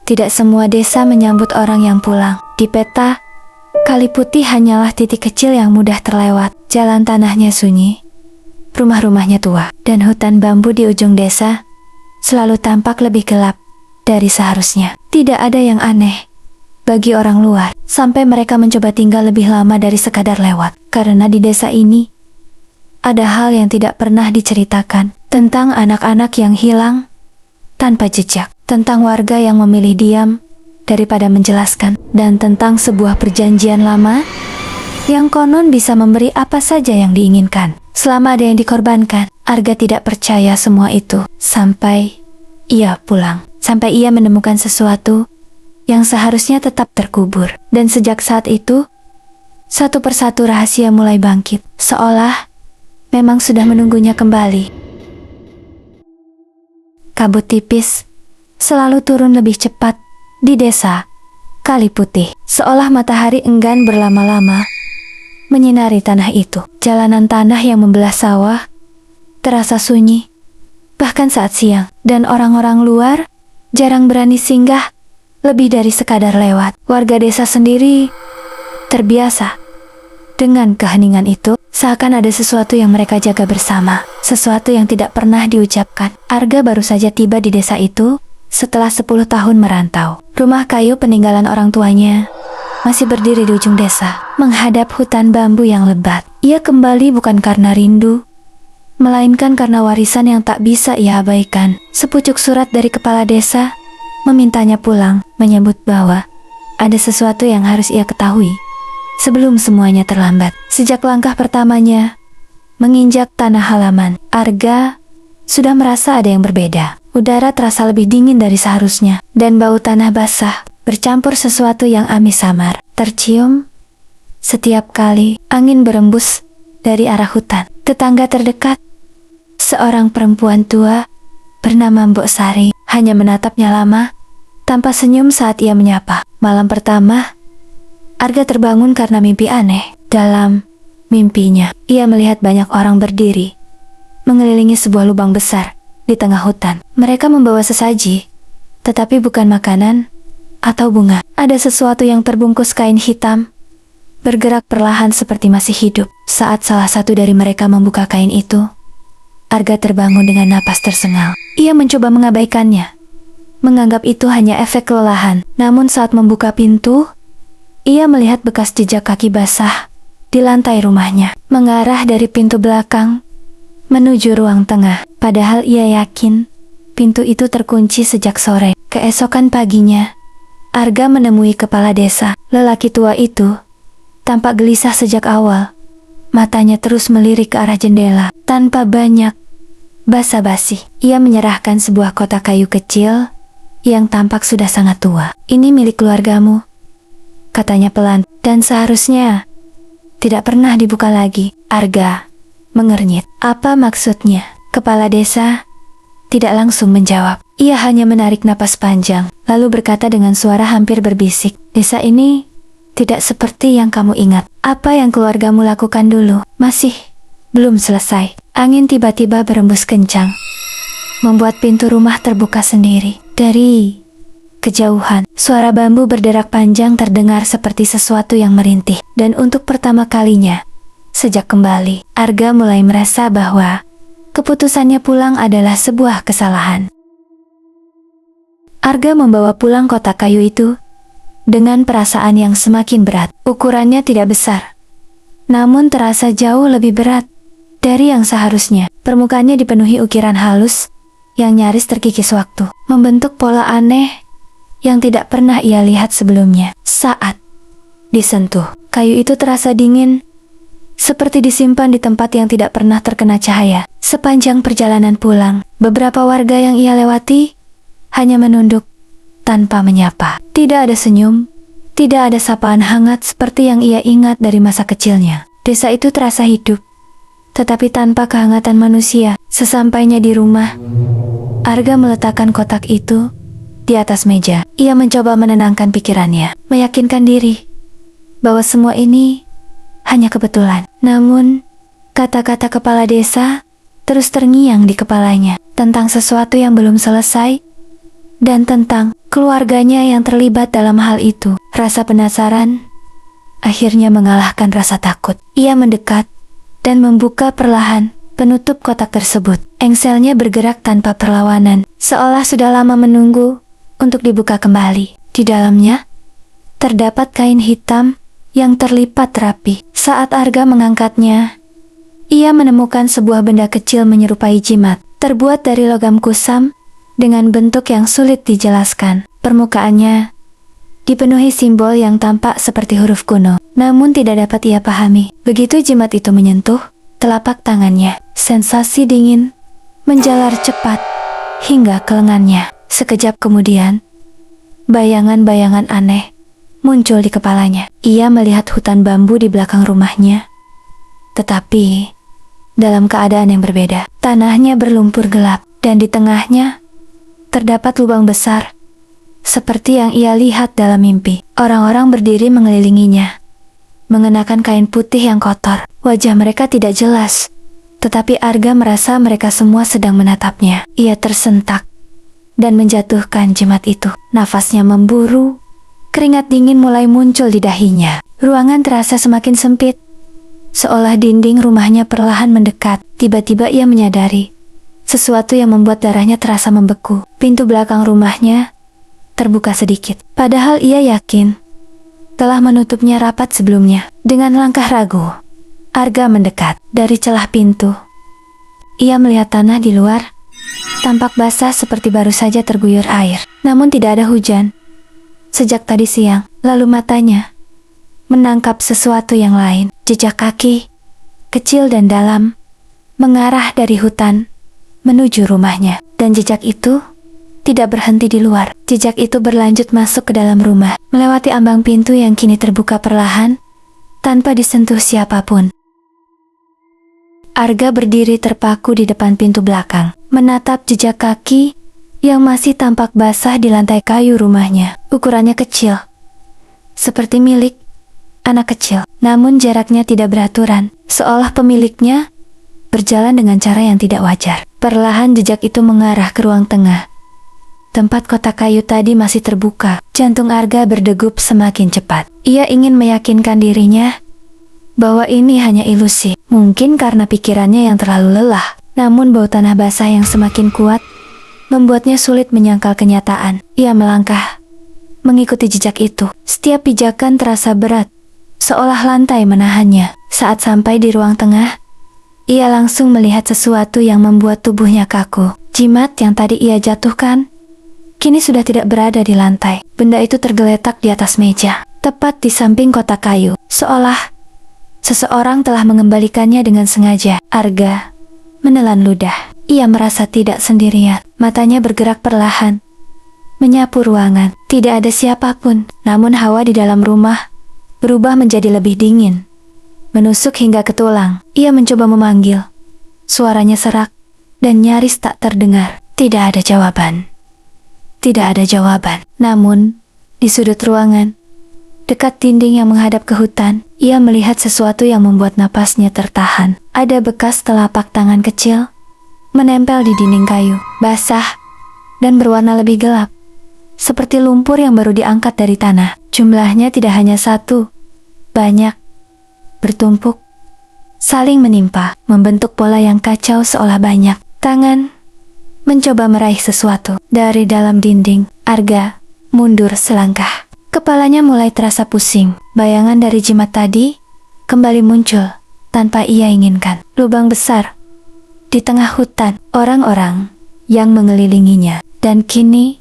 tidak semua desa menyambut orang yang pulang. Di peta, Kali Putih hanyalah titik kecil yang mudah terlewat. Jalan tanahnya sunyi, rumah-rumahnya tua, dan hutan bambu di ujung desa selalu tampak lebih gelap dari seharusnya. Tidak ada yang aneh bagi orang luar, sampai mereka mencoba tinggal lebih lama dari sekadar lewat. Karena di desa ini ada hal yang tidak pernah diceritakan, tentang anak-anak yang hilang tanpa jejak, tentang warga yang memilih diam daripada menjelaskan, dan tentang sebuah perjanjian lama yang konon bisa memberi apa saja yang diinginkan selama ada yang dikorbankan. Arga tidak percaya semua itu sampai ia pulang, sampai ia menemukan sesuatu yang seharusnya tetap terkubur. Dan sejak saat itu, satu persatu rahasia mulai bangkit, seolah memang sudah menunggunya kembali. Kabut tipis selalu turun lebih cepat di desa Kali Putih, seolah matahari enggan berlama-lama menyinari tanah itu. Jalanan tanah yang membelah sawah terasa sunyi, bahkan saat siang, dan orang-orang luar jarang berani singgah lebih dari sekadar lewat. Warga desa sendiri terbiasa dengan keheningan itu, seakan ada sesuatu yang mereka jaga bersama, sesuatu yang tidak pernah diucapkan. Arga baru saja tiba di desa itu setelah 10 tahun merantau. Rumah kayu peninggalan orang tuanya masih berdiri di ujung desa, menghadap hutan bambu yang lebat. Ia kembali bukan karena rindu, melainkan karena warisan yang tak bisa ia abaikan. Sepucuk surat dari kepala desa memintanya pulang, menyebut bahwa ada sesuatu yang harus ia ketahui sebelum semuanya terlambat. Sejak langkah pertamanya menginjak tanah halaman, Arga sudah merasa ada yang berbeda. Udara terasa lebih dingin dari seharusnya, dan bau tanah basah bercampur sesuatu yang amis samar tercium setiap kali angin berembus dari arah hutan. Tetangga terdekat, seorang perempuan tua bernama Mbok Sari, hanya menatapnya lama tanpa senyum saat ia menyapa. Malam pertama, Arga terbangun karena mimpi aneh. Dalam mimpinya, ia melihat banyak orang berdiri mengelilingi sebuah lubang besar di tengah hutan. Mereka membawa sesaji, tetapi bukan makanan atau bunga. Ada sesuatu yang terbungkus kain hitam, bergerak perlahan seperti masih hidup. Saat salah satu dari mereka membuka kain itu, Arga terbangun dengan napas tersengal. Ia mencoba mengabaikannya, menganggap itu hanya efek kelelahan. Namun saat membuka pintu, ia melihat bekas jejak kaki basah di lantai rumahnya, mengarah dari pintu belakang menuju ruang tengah. Padahal ia yakin pintu itu terkunci sejak sore. Keesokan paginya, Arga menemui kepala desa. Lelaki tua itu tampak gelisah sejak awal. Matanya terus melirik ke arah jendela. Tanpa banyak basa-basi, ia menyerahkan sebuah kotak kayu kecil yang tampak sudah sangat tua. "Ini milik keluargamu," katanya pelan, "dan seharusnya tidak pernah dibuka lagi." Arga mengernyit. Apa maksudnya? Kepala desa tidak langsung menjawab. Ia hanya menarik napas panjang, lalu berkata dengan suara hampir berbisik, "Desa ini tidak seperti yang kamu ingat. Apa yang keluargamu lakukan dulu masih belum selesai." Angin tiba-tiba berembus kencang, membuat pintu rumah terbuka sendiri. Dari kejauhan, suara bambu berderak panjang terdengar seperti sesuatu yang merintih. Dan untuk pertama kalinya sejak kembali, Arga mulai merasa bahwa keputusannya pulang adalah sebuah kesalahan. Arga membawa pulang kotak kayu itu dengan perasaan yang semakin berat. Ukurannya tidak besar, namun terasa jauh lebih berat dari yang seharusnya. Permukaannya dipenuhi ukiran halus yang nyaris terkikis waktu, membentuk pola aneh yang tidak pernah ia lihat sebelumnya. Saat disentuh, kayu itu terasa dingin, seperti disimpan di tempat yang tidak pernah terkena cahaya. Sepanjang perjalanan pulang, beberapa warga yang ia lewati hanya menunduk tanpa menyapa. Tidak ada senyum, tidak ada sapaan hangat seperti yang ia ingat dari masa kecilnya. Desa itu terasa hidup, tetapi tanpa kehangatan manusia. Sesampainya di rumah, Arga meletakkan kotak itu di atas meja. Ia mencoba menenangkan pikirannya, meyakinkan diri bahwa semua ini hanya kebetulan. Namun, kata-kata kepala desa terus terngiang di kepalanya tentang sesuatu yang belum selesai dan tentang keluarganya yang terlibat dalam hal itu. Rasa penasaran akhirnya mengalahkan rasa takut. Ia mendekat dan membuka perlahan penutup kotak tersebut. Engselnya bergerak tanpa perlawanan, seolah sudah lama menunggu untuk dibuka kembali. Di dalamnya terdapat kain hitam yang terlipat rapi. Saat Arga mengangkatnya, ia menemukan sebuah benda kecil menyerupai jimat, terbuat dari logam kusam dengan bentuk yang sulit dijelaskan. Permukaannya dipenuhi simbol yang tampak seperti huruf kuno, namun tidak dapat ia pahami. Begitu jimat itu menyentuh telapak tangannya, sensasi dingin menjalar cepat hingga ke lengannya. Sekejap kemudian, bayangan-bayangan aneh muncul di kepalanya. Ia melihat hutan bambu di belakang rumahnya, tetapi dalam keadaan yang berbeda. Tanahnya berlumpur gelap, dan di tengahnya terdapat lubang besar, seperti yang ia lihat dalam mimpi. Orang-orang berdiri mengelilinginya, mengenakan kain putih yang kotor. Wajah mereka tidak jelas, tetapi Arga merasa mereka semua sedang menatapnya. Ia tersentak dan menjatuhkan jimat itu. Nafasnya memburu, keringat dingin mulai muncul di dahinya. Ruangan terasa semakin sempit, seolah dinding rumahnya perlahan mendekat. Tiba-tiba ia menyadari sesuatu yang membuat darahnya terasa membeku. Pintu belakang rumahnya terbuka sedikit, padahal ia yakin telah menutupnya rapat sebelumnya. Dengan langkah ragu, Arga mendekat. Dari celah pintu, ia melihat tanah di luar tampak basah seperti baru saja terguyur air. Namun tidak ada hujan sejak tadi siang. Lalu matanya menangkap sesuatu yang lain. Jejak kaki, kecil dan dalam, mengarah dari hutan menuju rumahnya. Dan jejak itu tidak berhenti di luar. Jejak itu berlanjut masuk ke dalam rumah, melewati ambang pintu yang kini terbuka perlahan, tanpa disentuh siapapun. Arga berdiri terpaku di depan pintu belakang, menatap jejak kaki yang masih tampak basah di lantai kayu rumahnya. Ukurannya kecil, seperti milik anak kecil, namun jaraknya tidak beraturan, seolah pemiliknya berjalan dengan cara yang tidak wajar. Perlahan jejak itu mengarah ke ruang tengah. Tempat kotak kayu tadi masih terbuka. Jantung Arga berdegup semakin cepat. Ia ingin meyakinkan dirinya bahwa ini hanya ilusi. Mungkin karena pikirannya yang terlalu lelah. Namun bau tanah basah yang semakin kuat membuatnya sulit menyangkal kenyataan. Ia melangkah, mengikuti jejak itu. Setiap pijakan terasa berat, seolah lantai menahannya. Saat sampai di ruang tengah, ia langsung melihat sesuatu yang membuat tubuhnya kaku. Jimat yang tadi ia jatuhkan kini sudah tidak berada di lantai. Benda itu tergeletak di atas meja, tepat di samping kotak kayu, seolah seseorang telah mengembalikannya dengan sengaja. Arga menelan ludah. Ia merasa tidak sendirian. Matanya bergerak perlahan, menyapu ruangan. Tidak ada siapapun, namun hawa di dalam rumah berubah menjadi lebih dingin, menusuk hingga ke tulang. Ia mencoba memanggil. Suaranya serak dan nyaris tak terdengar. Tidak ada jawaban. Tidak ada jawaban. Namun, di sudut ruangan, dekat dinding yang menghadap ke hutan, ia melihat sesuatu yang membuat napasnya tertahan. Ada bekas telapak tangan kecil menempel di dinding kayu, basah dan berwarna lebih gelap, seperti lumpur yang baru diangkat dari tanah. Jumlahnya tidak hanya satu, banyak, bertumpuk, saling menimpa, membentuk pola yang kacau seolah banyak tangan mencoba meraih sesuatu. Dari dalam dinding, Arga mundur selangkah. Kepalanya mulai terasa pusing. Bayangan dari jimat tadi kembali muncul tanpa ia inginkan. Lubang besar di tengah hutan, orang-orang yang mengelilinginya. Dan kini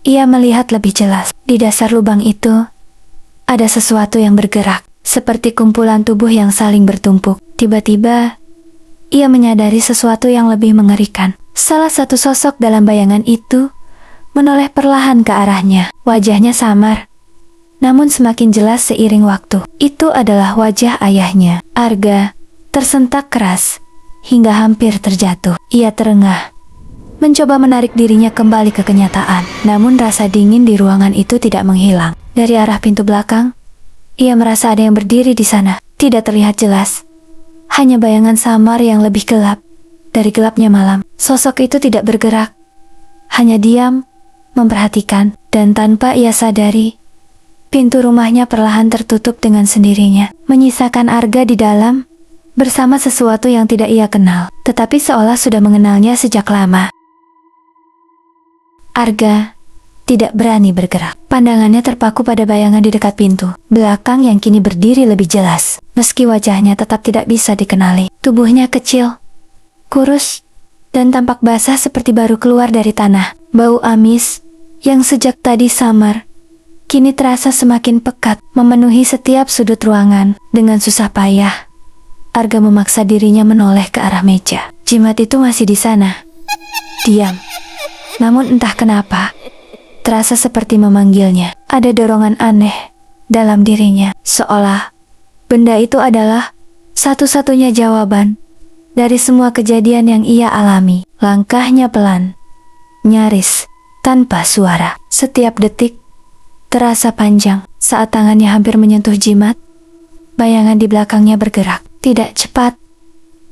ia melihat lebih jelas. Di dasar lubang itu ada sesuatu yang bergerak, seperti kumpulan tubuh yang saling bertumpuk. Tiba-tiba ia menyadari sesuatu yang lebih mengerikan. Salah satu sosok dalam bayangan itu menoleh perlahan ke arahnya. Wajahnya samar, namun semakin jelas seiring waktu. Itu adalah wajah ayahnya. Arga tersentak keras hingga hampir terjatuh. Ia terengah, mencoba menarik dirinya kembali ke kenyataan. Namun rasa dingin di ruangan itu tidak menghilang. Dari arah pintu belakang, ia merasa ada yang berdiri di sana. Tidak terlihat jelas, hanya bayangan samar yang lebih gelap dari gelapnya malam. Sosok itu tidak bergerak, hanya diam memperhatikan, dan tanpa ia sadari, pintu rumahnya perlahan tertutup dengan sendirinya, menyisakan Arga di dalam, bersama sesuatu yang tidak ia kenal, tetapi seolah sudah mengenalnya sejak lama. Arga tidak berani bergerak. Pandangannya terpaku pada bayangan di dekat pintu belakang yang kini berdiri lebih jelas. Meski wajahnya tetap tidak bisa dikenali, tubuhnya kecil, kurus, dan tampak basah seperti baru keluar dari tanah. Bau amis yang sejak tadi samar kini terasa semakin pekat, memenuhi setiap sudut ruangan. Dengan susah payah, Arga memaksa dirinya menoleh ke arah meja. Jimat itu masih di sana, diam. Namun entah kenapa, terasa seperti memanggilnya. Ada dorongan aneh dalam dirinya, seolah benda itu adalah satu-satunya jawaban dari semua kejadian yang ia alami. Langkahnya pelan, nyaris, tanpa suara. Setiap detik terasa panjang. Saat tangannya hampir menyentuh jimat, bayangan di belakangnya bergerak. Tidak cepat,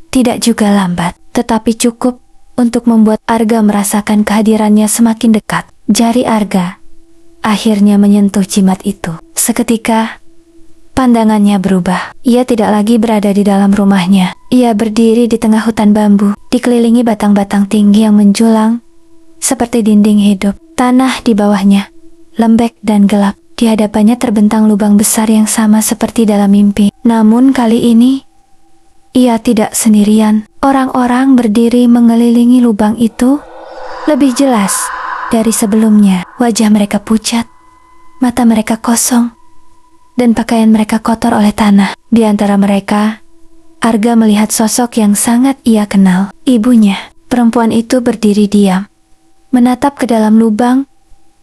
tidak juga lambat, tetapi cukup untuk membuat Arga merasakan kehadirannya semakin dekat. Jari Arga akhirnya menyentuh jimat itu. Seketika, pandangannya berubah. Ia tidak lagi berada di dalam rumahnya. Ia berdiri di tengah hutan bambu, dikelilingi batang-batang tinggi yang menjulang seperti dinding hidup. Tanah di bawahnya lembek dan gelap. Di hadapannya terbentang lubang besar yang sama seperti dalam mimpi. Namun kali ini, ia tidak sendirian. Orang-orang berdiri mengelilingi lubang itu lebih jelas dari sebelumnya. Wajah mereka pucat, mata mereka kosong, dan pakaian mereka kotor oleh tanah. Di antara mereka, Arga melihat sosok yang sangat ia kenal. Ibunya. Perempuan itu berdiri diam, menatap ke dalam lubang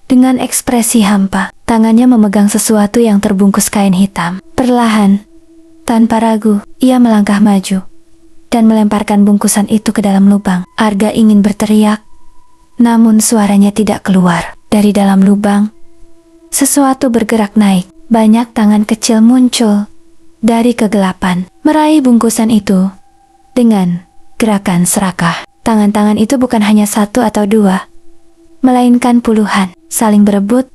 dengan ekspresi hampa. Tangannya memegang sesuatu yang terbungkus kain hitam. Perlahan, tanpa ragu, ia melangkah maju dan melemparkan bungkusan itu ke dalam lubang. Arga ingin berteriak, namun suaranya tidak keluar. Dari dalam lubang, sesuatu bergerak naik. Banyak tangan kecil muncul dari kegelapan, meraih bungkusan itu dengan gerakan serakah. Tangan-tangan itu bukan hanya satu atau dua, melainkan puluhan, saling berebut,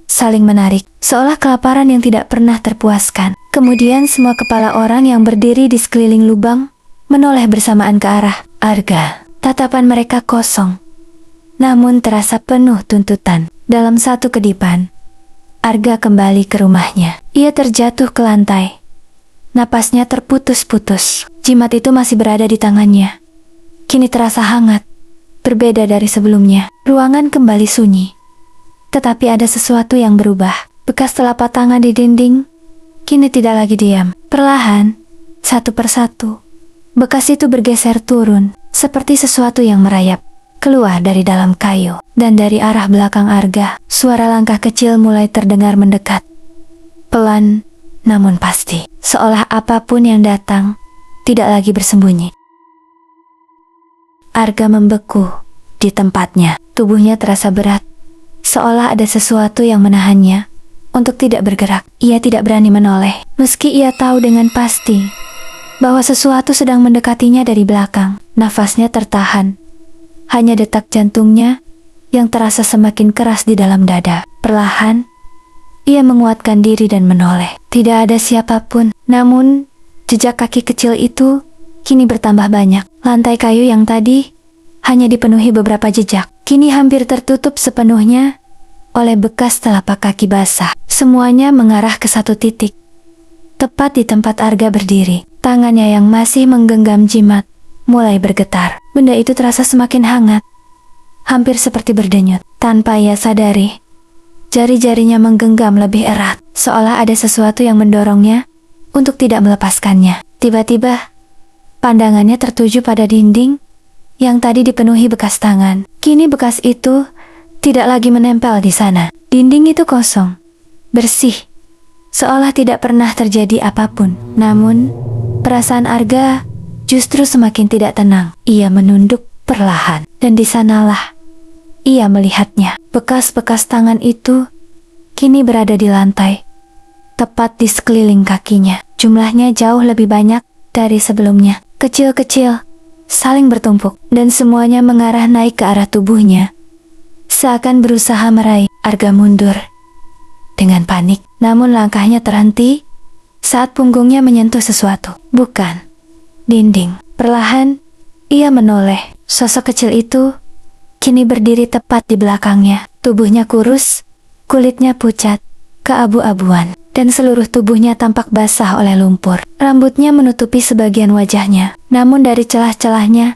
saling menarik, seolah kelaparan yang tidak pernah terpuaskan. Kemudian semua kepala orang yang berdiri di sekeliling lubang menoleh bersamaan ke arah Arga. Tatapan mereka kosong, namun terasa penuh tuntutan. Dalam satu kedipan, Arga kembali ke rumahnya. Ia terjatuh ke lantai. Napasnya terputus-putus. Jimat itu masih berada di tangannya. Kini terasa hangat, berbeda dari sebelumnya. Ruangan kembali sunyi. Tetapi ada sesuatu yang berubah. Bekas telapak tangan di dinding kini tidak lagi diam. Perlahan, satu persatu, bekas itu bergeser turun, seperti sesuatu yang merayap keluar dari dalam kayu. Dan dari arah belakang Arga, suara langkah kecil mulai terdengar mendekat. Pelan, namun pasti. Seolah apapun yang datang tidak lagi bersembunyi. Arga membeku di tempatnya. Tubuhnya terasa berat, seolah ada sesuatu yang menahannya untuk tidak bergerak. Ia tidak berani menoleh, meski ia tahu dengan pasti bahwa sesuatu sedang mendekatinya dari belakang. Nafasnya tertahan. Hanya detak jantungnya yang terasa semakin keras di dalam dada. Perlahan, ia menguatkan diri dan menoleh. Tidak ada siapapun, namun jejak kaki kecil itu kini bertambah banyak. Lantai kayu yang tadi hanya dipenuhi beberapa jejak, kini hampir tertutup sepenuhnya oleh bekas telapak kaki basah. Semuanya mengarah ke satu titik, tepat di tempat Arga berdiri. Tangannya yang masih menggenggam jimat mulai bergetar. Benda itu terasa semakin hangat, hampir seperti berdenyut. Tanpa ia sadari, jari-jarinya menggenggam lebih erat, seolah ada sesuatu yang mendorongnya untuk tidak melepaskannya. Tiba-tiba, pandangannya tertuju pada dinding yang tadi dipenuhi bekas tangan. Kini bekas itu tidak lagi menempel di sana. Dinding itu kosong, bersih, seolah tidak pernah terjadi apapun. Namun, perasaan Arga justru semakin tidak tenang. Ia menunduk perlahan, dan di sanalah ia melihatnya. Bekas-bekas tangan itu kini berada di lantai, tepat di sekeliling kakinya. Jumlahnya jauh lebih banyak dari sebelumnya. Kecil-kecil, saling bertumpuk, dan semuanya mengarah naik ke arah tubuhnya, seakan berusaha meraih. Arga mundur dengan panik, namun langkahnya terhenti saat punggungnya menyentuh sesuatu. Bukan dinding. Perlahan, ia menoleh. Sosok kecil itu kini berdiri tepat di belakangnya. Tubuhnya kurus, kulitnya pucat, keabu-abuan, dan seluruh tubuhnya tampak basah oleh lumpur. Rambutnya menutupi sebagian wajahnya, namun dari celah-celahnya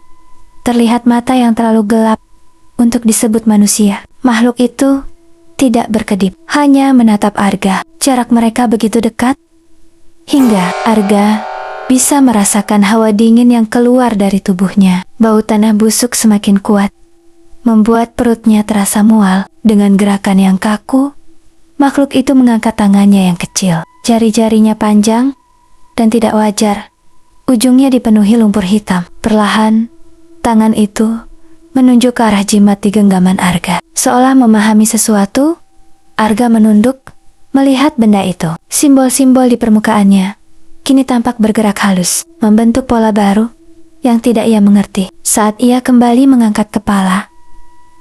terlihat mata yang terlalu gelap untuk disebut manusia. Makhluk itu tidak berkedip, hanya menatap Arga. Jarak mereka begitu dekat, hingga Arga bisa merasakan hawa dingin yang keluar dari tubuhnya. Bau tanah busuk semakin kuat, membuat perutnya terasa mual. Dengan gerakan yang kaku, makhluk itu mengangkat tangannya yang kecil. Jari-jarinya panjang dan tidak wajar. Ujungnya dipenuhi lumpur hitam. Perlahan, tangan itu menunjuk ke arah jimat di genggaman Arga. Seolah memahami sesuatu, Arga menunduk melihat benda itu. Simbol-simbol di permukaannya kini tampak bergerak halus, membentuk pola baru yang tidak ia mengerti. Saat ia kembali mengangkat kepala,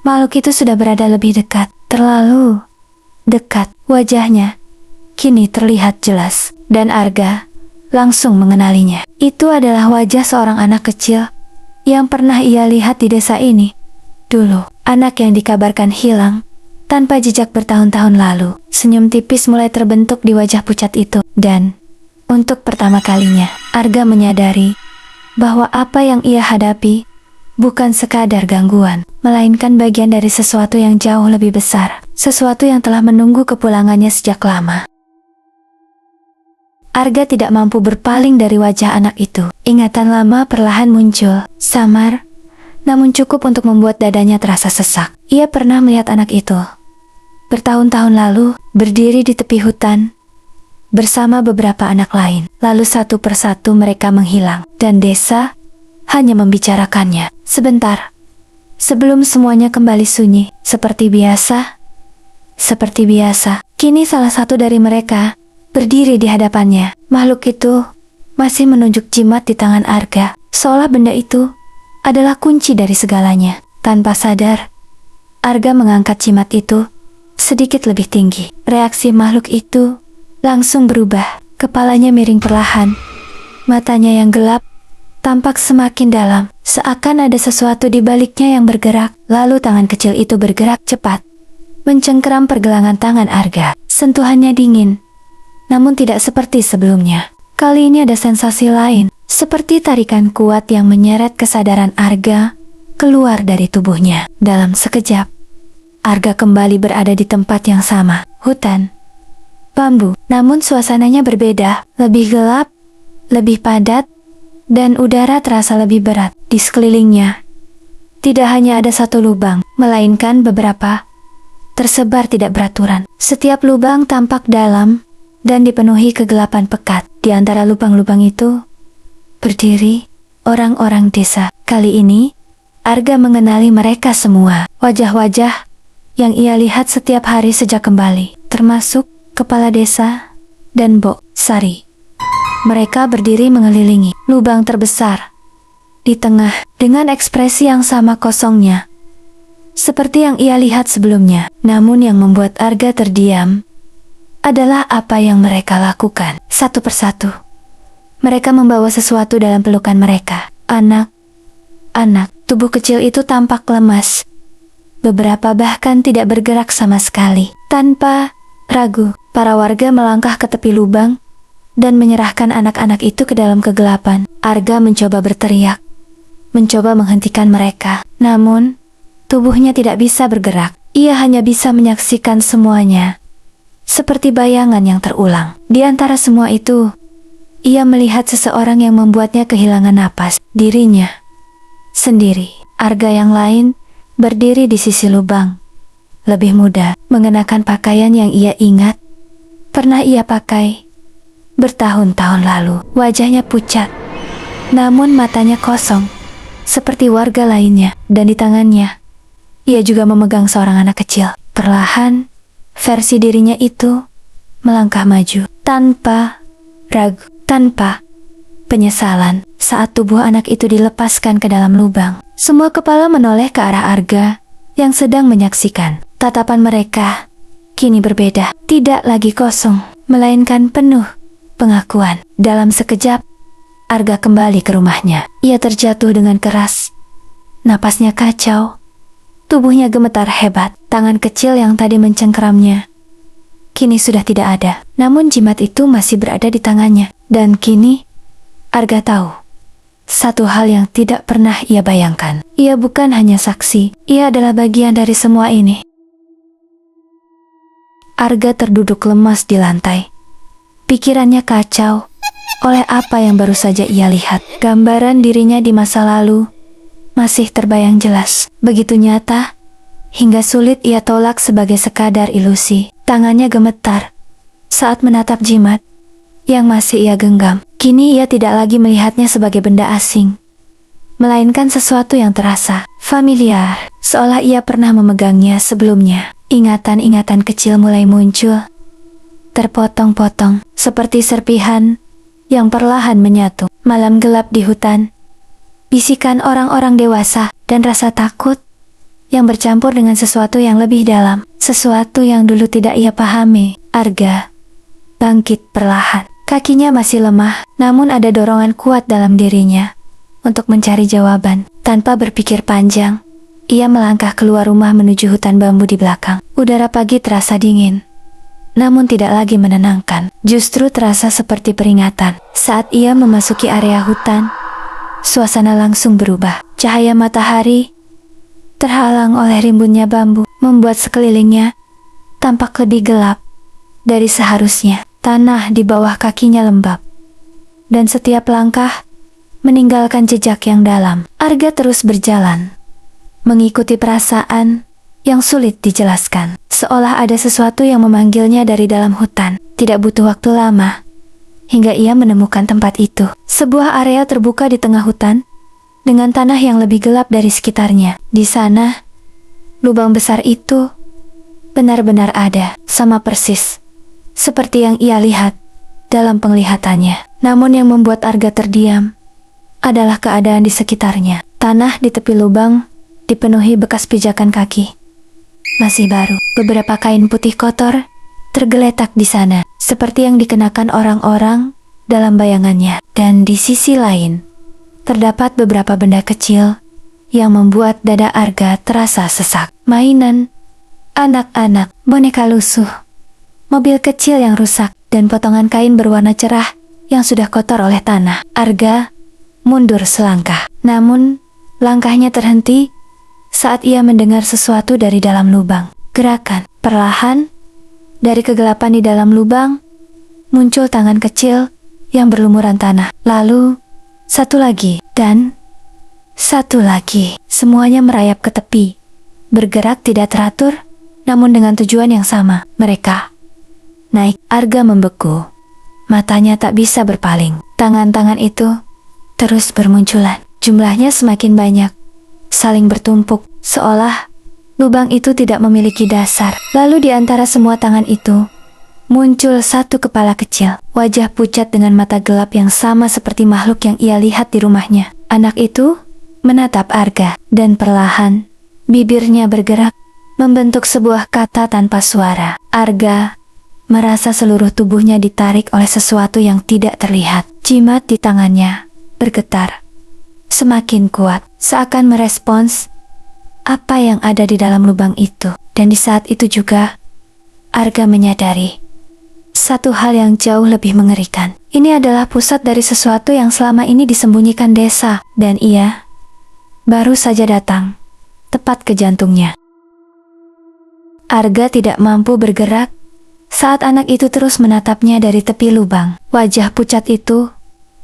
makhluk itu sudah berada lebih dekat, terlalu dekat. Wajahnya kini terlihat jelas, dan Arga langsung mengenalinya. Itu adalah wajah seorang anak kecil yang pernah ia lihat di desa ini dulu. Anak yang dikabarkan hilang tanpa jejak bertahun-tahun lalu. Senyum tipis mulai terbentuk di wajah pucat itu, dan untuk pertama kalinya Arga menyadari bahwa apa yang ia hadapi bukan sekadar gangguan, melainkan bagian dari sesuatu yang jauh lebih besar, sesuatu yang telah menunggu kepulangannya sejak lama. Arga tidak mampu berpaling dari wajah anak itu. Ingatan lama perlahan muncul, samar, namun cukup untuk membuat dadanya terasa sesak. Ia pernah melihat anak itu bertahun-tahun lalu, berdiri di tepi hutan bersama beberapa anak lain. Lalu satu persatu mereka menghilang, dan desa hanya membicarakannya. Sebentar, sebelum semuanya kembali sunyi, seperti biasa. Kini salah satu dari mereka berdiri di hadapannya. Makhluk itu masih menunjuk jimat di tangan Arga, seolah benda itu adalah kunci dari segalanya. Tanpa sadar, Arga mengangkat jimat itu sedikit lebih tinggi. Reaksi makhluk itu langsung berubah. Kepalanya miring perlahan, matanya yang gelap tampak semakin dalam, seakan ada sesuatu di baliknya yang bergerak. Lalu tangan kecil itu bergerak cepat, mencengkeram pergelangan tangan Arga. Sentuhannya dingin, namun tidak seperti sebelumnya. Kali ini ada sensasi lain, seperti tarikan kuat yang menyeret kesadaran Arga keluar dari tubuhnya. Dalam sekejap, Arga kembali berada di tempat yang sama, hutan, bambu. Namun suasananya berbeda, lebih gelap, lebih padat, dan udara terasa lebih berat. Di sekelilingnya tidak hanya ada satu lubang, melainkan beberapa, tersebar tidak beraturan. Setiap lubang tampak dalam dan dipenuhi kegelapan pekat. Di antara lubang-lubang itu berdiri orang-orang desa. Kali ini Arga mengenali mereka semua. Wajah-wajah yang ia lihat setiap hari sejak kembali, termasuk kepala desa dan Mbok Sari. Mereka berdiri mengelilingi lubang terbesar di tengah dengan ekspresi yang sama kosongnya, seperti yang ia lihat sebelumnya. Namun yang membuat Arga terdiam adalah apa yang mereka lakukan. Satu persatu, mereka membawa sesuatu dalam pelukan mereka. Anak. Tubuh kecil itu tampak lemas. Beberapa bahkan tidak bergerak sama sekali. Tanpa ragu, para warga melangkah ke tepi lubang dan menyerahkan anak-anak itu ke dalam kegelapan. Arga mencoba berteriak, mencoba menghentikan mereka. Namun, tubuhnya tidak bisa bergerak. Ia hanya bisa menyaksikan semuanya, seperti bayangan yang terulang. Di antara semua itu, ia melihat seseorang yang membuatnya kehilangan napas. Dirinya sendiri. Arga yang lain berdiri di sisi lubang, lebih muda, mengenakan pakaian yang ia ingat pernah ia pakai bertahun-tahun lalu. Wajahnya pucat, namun matanya kosong, seperti warga lainnya. Dan di tangannya, ia juga memegang seorang anak kecil. Perlahan, versi dirinya itu melangkah maju, tanpa ragu, tanpa penyesalan. Saat tubuh anak itu dilepaskan ke dalam lubang, semua kepala menoleh ke arah Arga yang sedang menyaksikan. Tatapan mereka kini berbeda, tidak lagi kosong, melainkan penuh pengakuan. Dalam sekejap, Arga kembali ke rumahnya. Ia terjatuh dengan keras. Napasnya kacau. Tubuhnya gemetar hebat. Tangan kecil yang tadi mencengkeramnya kini sudah tidak ada. Namun jimat itu masih berada di tangannya. Dan kini, Arga tahu satu hal yang tidak pernah ia bayangkan. Ia bukan hanya saksi, ia adalah bagian dari semua ini. Arga terduduk lemas di lantai. Pikirannya kacau oleh apa yang baru saja ia lihat. Gambaran dirinya di masa lalu masih terbayang jelas, begitu nyata, hingga sulit ia tolak sebagai sekadar ilusi. Tangannya gemetar saat menatap jimat yang masih ia genggam. Kini ia tidak lagi melihatnya sebagai benda asing, melainkan sesuatu yang terasa familiar, seolah ia pernah memegangnya sebelumnya. Ingatan-ingatan kecil mulai muncul, terpotong-potong, seperti serpihan yang perlahan menyatu. Malam gelap di hutan, bisikan orang-orang dewasa, dan rasa takut yang bercampur dengan sesuatu yang lebih dalam, sesuatu yang dulu tidak ia pahami. Arga bangkit perlahan. Kakinya masih lemah, namun ada dorongan kuat dalam dirinya untuk mencari jawaban. Tanpa berpikir panjang, ia melangkah keluar rumah menuju hutan bambu di belakang. Udara pagi terasa dingin, namun tidak lagi menenangkan. Justru terasa seperti peringatan. Saat ia memasuki area hutan, suasana langsung berubah. Cahaya matahari terhalang oleh rimbunnya bambu, membuat sekelilingnya tampak lebih gelap dari seharusnya. Tanah di bawah kakinya lembab, dan setiap langkah meninggalkan jejak yang dalam. Arga terus berjalan, mengikuti perasaan yang sulit dijelaskan, seolah ada sesuatu yang memanggilnya dari dalam hutan. Tidak butuh waktu lama hingga ia menemukan tempat itu. Sebuah area terbuka di tengah hutan, dengan tanah yang lebih gelap dari sekitarnya. Di sana, lubang besar itu benar-benar ada, sama persis seperti yang ia lihat dalam penglihatannya. Namun yang membuat Arga terdiam adalah keadaan di sekitarnya. Tanah di tepi lubang dipenuhi bekas pijakan kaki, masih baru. Beberapa kain putih kotor tergeletak di sana, seperti yang dikenakan orang-orang dalam bayangannya. Dan di sisi lain, terdapat beberapa benda kecil yang membuat dada Arga terasa sesak. Mainan anak-anak, boneka lusuh, mobil kecil yang rusak, dan potongan kain berwarna cerah yang sudah kotor oleh tanah. Arga mundur selangkah, namun langkahnya terhenti saat ia mendengar sesuatu dari dalam lubang. Gerakan perlahan dari kegelapan di dalam lubang, muncul tangan kecil yang berlumuran tanah. Lalu satu lagi, dan satu lagi. Semuanya merayap ke tepi, bergerak tidak teratur, namun dengan tujuan yang sama. Mereka naik. Arga membeku, matanya tak bisa berpaling. Tangan-tangan itu terus bermunculan. Jumlahnya semakin banyak, saling bertumpuk, seolah lubang itu tidak memiliki dasar. Lalu di antara semua tangan itu, muncul satu kepala kecil, wajah pucat dengan mata gelap yang sama seperti makhluk yang ia lihat di rumahnya. Anak itu menatap Arga, dan perlahan bibirnya bergerak, membentuk sebuah kata tanpa suara. Arga merasa seluruh tubuhnya ditarik oleh sesuatu yang tidak terlihat. Jimat di tangannya bergetar semakin kuat, seakan merespons apa yang ada di dalam lubang itu. Dan di saat itu juga, Arga menyadari satu hal yang jauh lebih mengerikan. Ini adalah pusat dari sesuatu yang selama ini disembunyikan desa, dan ia baru saja datang tepat ke jantungnya. Arga tidak mampu bergerak saat anak itu terus menatapnya dari tepi lubang. Wajah pucat itu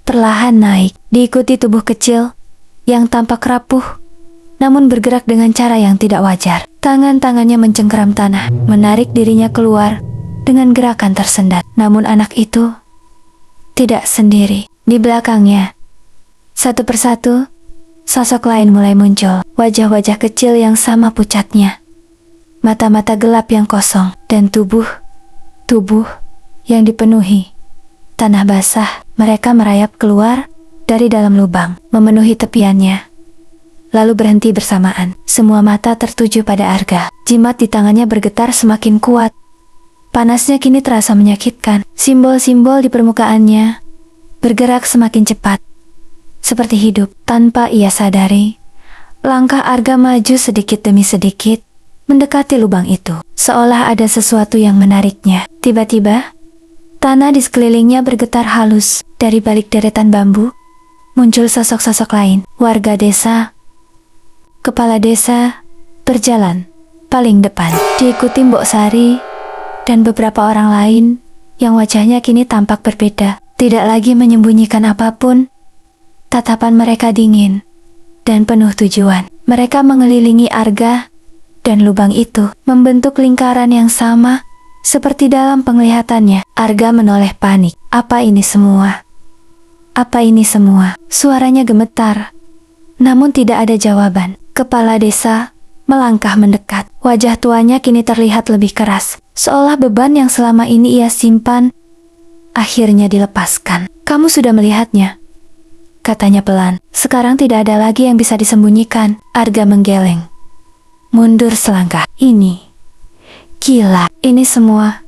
perlahan naik, diikuti tubuh kecil yang tampak rapuh, namun bergerak dengan cara yang tidak wajar. Tangan-tangannya mencengkeram tanah, menarik dirinya keluar dengan gerakan tersendat. Namun anak itu tidak sendiri. Di belakangnya, satu persatu, sosok lain mulai muncul. Wajah-wajah kecil yang sama pucatnya, mata-mata gelap yang kosong, dan tubuh yang dipenuhi tanah basah. Mereka merayap keluar dari dalam lubang, memenuhi tepiannya. lalu berhenti bersamaan. Semua mata tertuju pada Arga. Jimat di tangannya bergetar semakin kuat. Panasnya kini terasa menyakitkan. Simbol-simbol di permukaannya bergerak semakin cepat, seperti hidup. Tanpa ia sadari, langkah Arga maju sedikit demi sedikit, mendekati lubang itu. Seolah ada sesuatu yang menariknya. Tiba-tiba, tanah di sekelilingnya bergetar halus. Dari balik deretan bambu, muncul sosok-sosok lain. Warga desa, kepala desa, berjalan paling depan. Diikuti Mbok Sari dan beberapa orang lain yang wajahnya kini tampak berbeda. Tidak lagi menyembunyikan apapun. Tatapan mereka dingin dan penuh tujuan. Mereka mengelilingi Arga dan lubang itu membentuk lingkaran yang sama seperti dalam penglihatannya. Arga menoleh panik. Apa ini semua? Apa ini semua? Suaranya gemetar, namun tidak ada jawaban. Kepala desa melangkah mendekat. Wajah tuanya kini terlihat lebih keras, seolah beban yang selama ini ia simpan akhirnya dilepaskan. Kamu sudah melihatnya, katanya pelan. Sekarang tidak ada lagi yang bisa disembunyikan. Arga menggeleng, mundur selangkah. Ini gila. Ini semua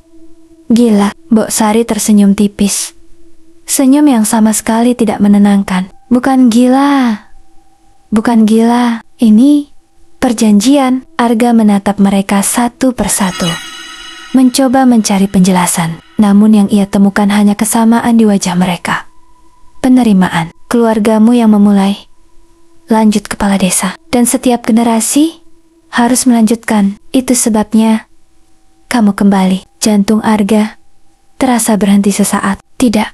gila. Mbok Sari tersenyum tipis. Senyum yang sama sekali tidak menenangkan. Bukan gila. Bukan gila. Ini perjanjian. Arga menatap mereka satu persatu, mencoba mencari penjelasan. Namun yang ia temukan hanya kesamaan di wajah mereka. Penerimaan. Keluargamu yang memulai, lanjut kepala desa. Dan setiap generasi harus melanjutkan. Itu sebabnya kamu kembali. Jantung Arga terasa berhenti sesaat. Tidak.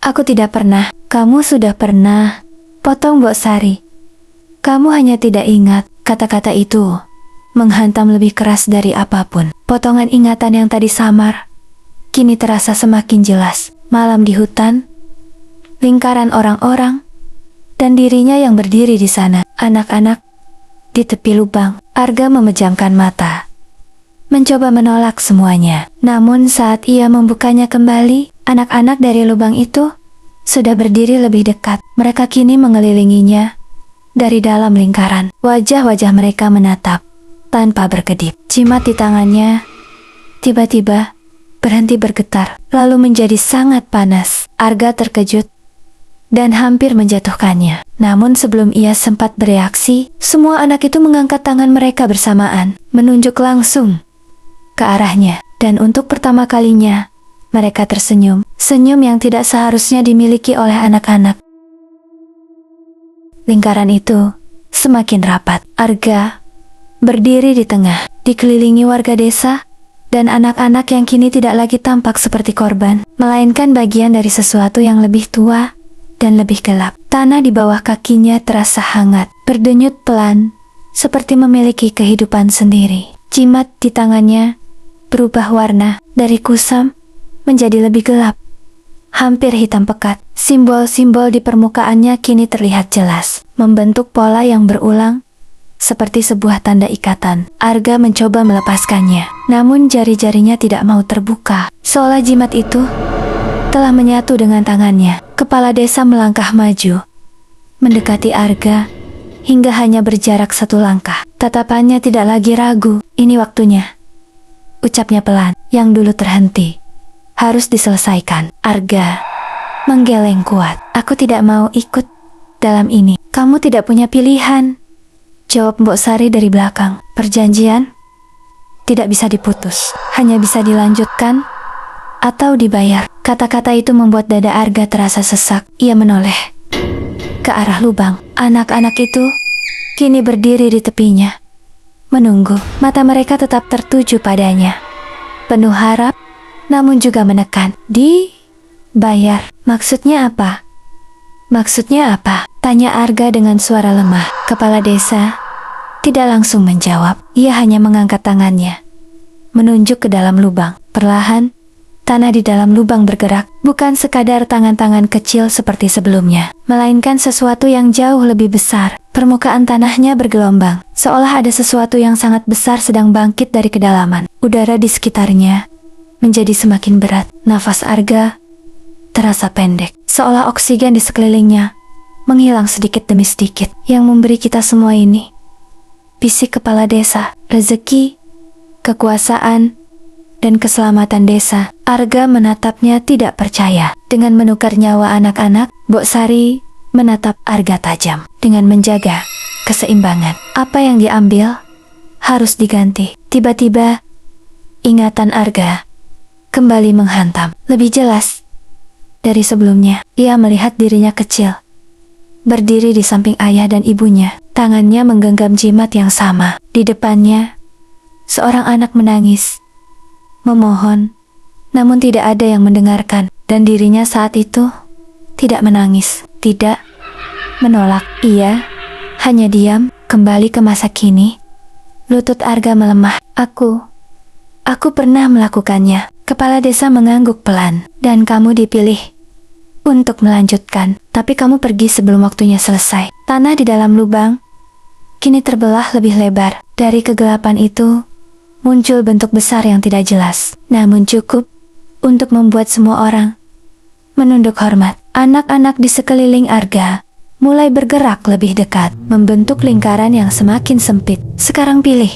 Aku tidak pernah. Kamu sudah pernah, potong Mbok Sari. Kamu hanya tidak ingat. Kata-kata itu menghantam lebih keras dari apapun. Potongan ingatan yang tadi samar kini terasa semakin jelas. Malam di hutan, lingkaran orang-orang, dan dirinya yang berdiri di sana. Anak-anak di tepi lubang. Arga memejamkan mata, mencoba menolak semuanya. Namun saat ia membukanya kembali, anak-anak dari lubang itu sudah berdiri lebih dekat. Mereka kini mengelilinginya dari dalam lingkaran. Wajah-wajah mereka menatap tanpa berkedip. Jimat di tangannya tiba-tiba berhenti bergetar, lalu menjadi sangat panas. Arga terkejut dan hampir menjatuhkannya. Namun sebelum ia sempat bereaksi, semua anak itu mengangkat tangan mereka bersamaan, menunjuk langsung ke arahnya. Dan untuk pertama kalinya, mereka tersenyum. Senyum yang tidak seharusnya dimiliki oleh anak-anak. Lingkaran itu semakin rapat. Arga berdiri di tengah, dikelilingi warga desa dan anak-anak yang kini tidak lagi tampak seperti korban, melainkan bagian dari sesuatu yang lebih tua dan lebih gelap. Tanah di bawah kakinya terasa hangat, berdenyut pelan, seperti memiliki kehidupan sendiri. Jimat di tangannya berubah warna dari kusam menjadi lebih gelap, hampir hitam pekat. Simbol-simbol di permukaannya kini terlihat jelas, membentuk pola yang berulang, seperti sebuah tanda ikatan. Arga mencoba melepaskannya, namun jari-jarinya tidak mau terbuka, seolah jimat itu telah menyatu dengan tangannya. Kepala desa melangkah maju, mendekati Arga, hingga hanya berjarak satu langkah. Tatapannya tidak lagi ragu. Ini waktunya, ucapnya pelan. Yang dulu terhenti harus diselesaikan. Arga menggeleng kuat. Aku tidak mau ikut dalam ini. Kamu tidak punya pilihan, jawab Mbok Sari dari belakang. Perjanjian tidak bisa diputus, hanya bisa dilanjutkan atau dibayar. Kata-kata itu membuat dada Arga terasa sesak. Ia menoleh ke arah lubang. Anak-anak itu kini berdiri di tepinya, menunggu. Mata mereka tetap tertuju padanya, penuh harap, namun juga menekan. Dibayar? Maksudnya apa? Maksudnya apa? Tanya Arga dengan suara lemah. Kepala desa tidak langsung menjawab. Ia hanya mengangkat tangannya, menunjuk ke dalam lubang. Perlahan, tanah di dalam lubang bergerak. Bukan sekadar tangan-tangan kecil seperti sebelumnya, melainkan sesuatu yang jauh lebih besar. Permukaan tanahnya bergelombang, seolah ada sesuatu yang sangat besar sedang bangkit dari kedalaman. Udara di sekitarnya menjadi semakin berat. Nafas Arga terasa pendek, seolah oksigen di sekelilingnya menghilang sedikit demi sedikit. Yang memberi kita semua ini, bisik kepala desa, rezeki, kekuasaan, dan keselamatan desa. Arga menatapnya tidak percaya. Dengan menukar nyawa anak-anak, Mbok Sari menatap Arga tajam. Dengan menjaga keseimbangan, apa yang diambil harus diganti. Tiba-tiba, ingatan Arga kembali menghantam. Lebih jelas dari sebelumnya, ia melihat dirinya kecil, berdiri di samping ayah dan ibunya. Tangannya menggenggam jimat yang sama. Di depannya, seorang anak menangis, memohon, namun tidak ada yang mendengarkan. Dan dirinya saat itu tidak menangis, tidak menolak. Ia hanya diam. Kembali ke masa kini, lutut Arga melemah. Aku pernah melakukannya. Kepala desa mengangguk pelan. Dan kamu dipilih untuk melanjutkan, tapi kamu pergi sebelum waktunya selesai. Tanah di dalam lubang kini terbelah lebih lebar. Dari kegelapan itu muncul bentuk besar yang tidak jelas, namun cukup untuk membuat semua orang menunduk hormat. Anak-anak di sekeliling Arga mulai bergerak lebih dekat, membentuk lingkaran yang semakin sempit. Sekarang pilih,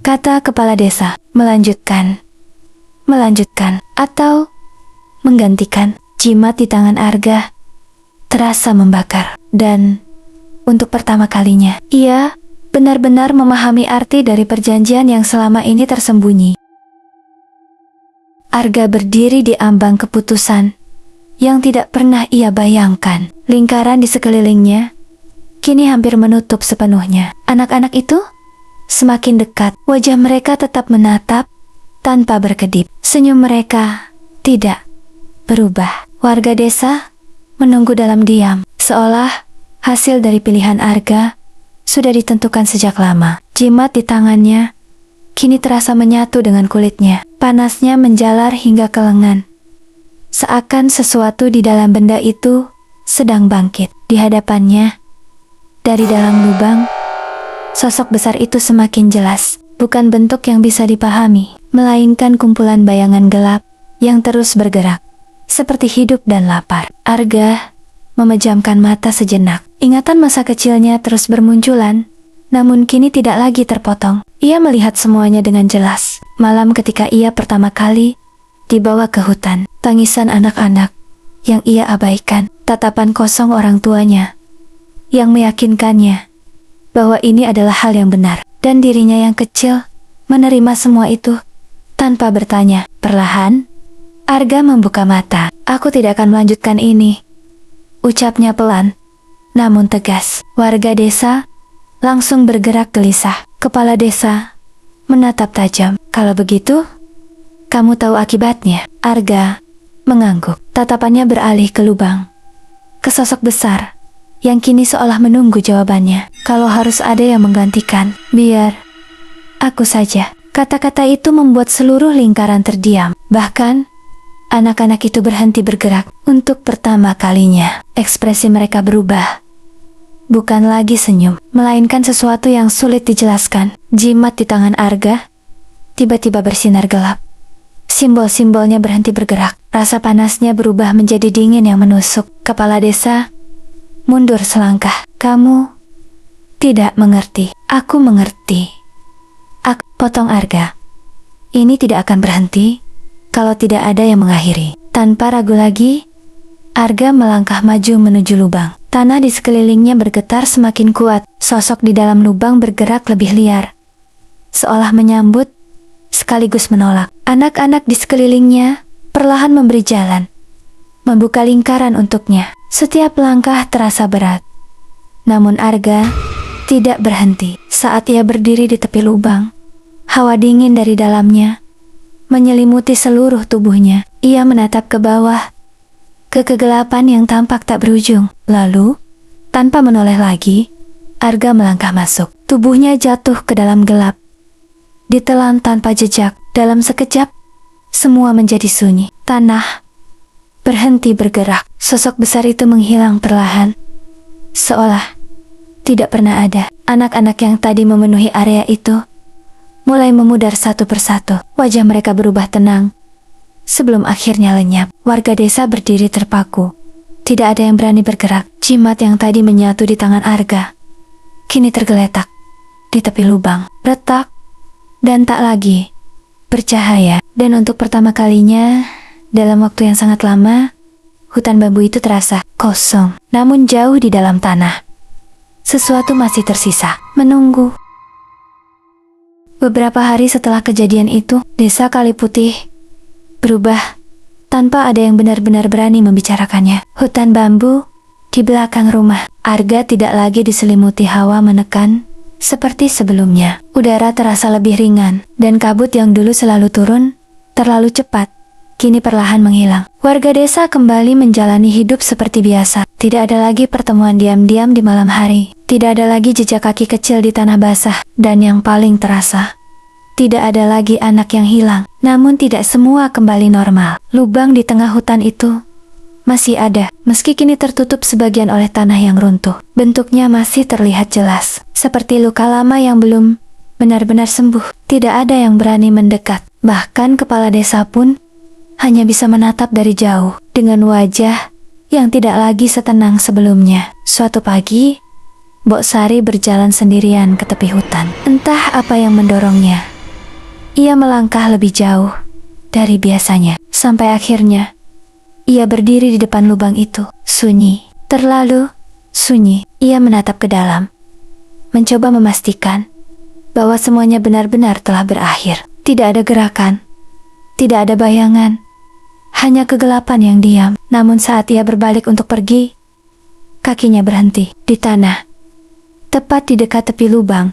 kata kepala desa, melanjutkan, atau menggantikan. Jimat di tangan Arga terasa membakar, dan untuk pertama kalinya, ia benar-benar memahami arti dari perjanjian yang selama ini tersembunyi. Arga berdiri di ambang keputusan yang tidak pernah ia bayangkan. Lingkaran di sekelilingnya kini hampir menutup sepenuhnya. Anak-anak itu semakin dekat. Wajah mereka tetap menatap tanpa berkedip. Senyum mereka tidak berubah. Warga desa menunggu dalam diam, seolah hasil dari pilihan Arga sudah ditentukan sejak lama. Jimat di tangannya kini terasa menyatu dengan kulitnya. Panasnya menjalar hingga ke lengan. Seakan sesuatu di dalam benda itu sedang bangkit. Di hadapannya, dari dalam lubang, sosok besar itu semakin jelas. Bukan bentuk yang bisa dipahami, melainkan kumpulan bayangan gelap yang terus bergerak, seperti hidup dan lapar. Arga memejamkan mata sejenak. Ingatan masa kecilnya terus bermunculan, namun kini tidak lagi terpotong. Ia melihat semuanya dengan jelas. Malam ketika ia pertama kali dibawa ke hutan, tangisan anak-anak yang ia abaikan, tatapan kosong orang tuanya yang meyakinkannya bahwa ini adalah hal yang benar, dan dirinya yang kecil menerima semua itu tanpa bertanya. Perlahan, Arga membuka mata. Aku tidak akan melanjutkan ini, ucapnya pelan namun tegas. Warga desa langsung bergerak gelisah. Kepala desa menatap tajam. Kalau begitu, kamu tahu akibatnya. Arga mengangguk. Tatapannya beralih ke lubang, ke sosok besar yang kini seolah menunggu jawabannya. Kalau harus ada yang menggantikan, biar aku saja. Kata-kata itu membuat seluruh lingkaran terdiam. Bahkan anak-anak itu berhenti bergerak. Untuk pertama kalinya, ekspresi mereka berubah. Bukan lagi senyum, melainkan sesuatu yang sulit dijelaskan. Jimat di tangan Arga tiba-tiba bersinar gelap. Simbol-simbolnya berhenti bergerak. Rasa panasnya berubah menjadi dingin yang menusuk. Kepala desa mundur selangkah. Kamu tidak mengerti. Aku mengerti. Aku potong Arga. Ini tidak akan berhenti kalau tidak ada yang mengakhiri. Tanpa ragu lagi, Arga melangkah maju menuju lubang. Tanah di sekelilingnya bergetar semakin kuat. Sosok di dalam lubang bergerak lebih liar, seolah menyambut sekaligus menolak. Anak-anak di sekelilingnya perlahan memberi jalan, membuka lingkaran untuknya. Setiap langkah terasa berat, namun Arga tidak berhenti. Saat ia berdiri di tepi lubang, hawa dingin dari dalamnya menyelimuti seluruh tubuhnya. Ia menatap ke bawah, ke kegelapan yang tampak tak berujung. Lalu, tanpa menoleh lagi, Arga melangkah masuk. Tubuhnya jatuh ke dalam gelap, ditelan tanpa jejak. Dalam sekejap, semua menjadi sunyi. Tanah berhenti bergerak. Sosok besar itu menghilang perlahan, seolah tidak pernah ada. Anak-anak yang tadi memenuhi area itu mulai memudar satu persatu. Wajah mereka berubah tenang sebelum akhirnya lenyap. Warga desa berdiri terpaku, Tidak ada yang berani bergerak. Jimat yang tadi menyatu di tangan Arga kini tergeletak di tepi lubang, retak, dan tak lagi bercahaya. Dan untuk pertama kalinya dalam waktu yang sangat lama, hutan bambu itu terasa kosong. Namun jauh di dalam tanah, sesuatu masih tersisa, menunggu. Beberapa hari setelah kejadian itu, desa Kaliputih berubah tanpa ada yang benar-benar berani membicarakannya. Hutan bambu di belakang rumah Arga tidak lagi diselimuti hawa menekan seperti sebelumnya. Udara terasa lebih ringan, dan kabut yang dulu selalu turun terlalu cepat kini perlahan menghilang. Warga desa kembali menjalani hidup seperti biasa. Tidak ada lagi pertemuan diam-diam di malam hari. Tidak ada lagi jejak kaki kecil di tanah basah. Dan yang paling terasa, tidak ada lagi anak yang hilang. Namun tidak semua kembali normal. Lubang di tengah hutan itu masih ada, meski kini tertutup sebagian oleh tanah yang runtuh. Bentuknya masih terlihat jelas, seperti luka lama yang belum benar-benar sembuh. Tidak ada yang berani mendekat. Bahkan kepala desa pun hanya bisa menatap dari jauh, dengan wajah yang tidak lagi setenang sebelumnya. Suatu pagi, Mbok Sari berjalan sendirian ke tepi hutan. Entah apa yang mendorongnya, ia melangkah lebih jauh dari biasanya. Sampai akhirnya, ia berdiri di depan lubang itu. Sunyi, terlalu sunyi. Ia menatap ke dalam, mencoba memastikan bahwa semuanya benar-benar telah berakhir. Tidak ada gerakan, tidak ada bayangan, hanya kegelapan yang diam. Namun saat ia berbalik untuk pergi, kakinya berhenti di tanah. Tepat di dekat tepi lubang,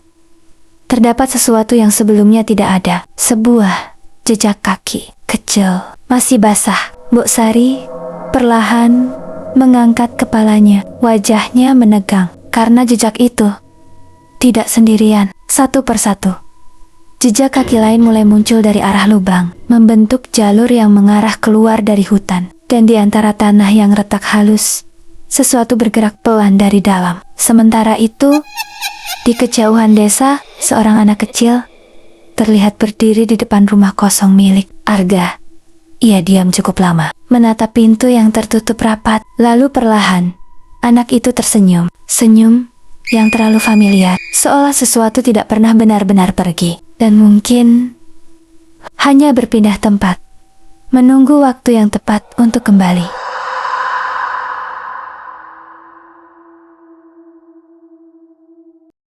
terdapat sesuatu yang sebelumnya tidak ada. Sebuah jejak kaki kecil, masih basah. Mbok Sari perlahan mengangkat kepalanya. Wajahnya menegang karena jejak itu tidak sendirian. Satu persatu, jejak kaki lain mulai muncul dari arah lubang, membentuk jalur yang mengarah keluar dari hutan. Dan di antara tanah yang retak halus, sesuatu bergerak pelan dari dalam. Sementara itu, di kejauhan desa, seorang anak kecil terlihat berdiri di depan rumah kosong milik Arga. Ia diam cukup lama, menatap pintu yang tertutup rapat. Lalu perlahan, anak itu tersenyum. Senyum yang terlalu familiar, seolah sesuatu tidak pernah benar-benar pergi. Dan mungkin hanya berpindah tempat, menunggu waktu yang tepat untuk kembali.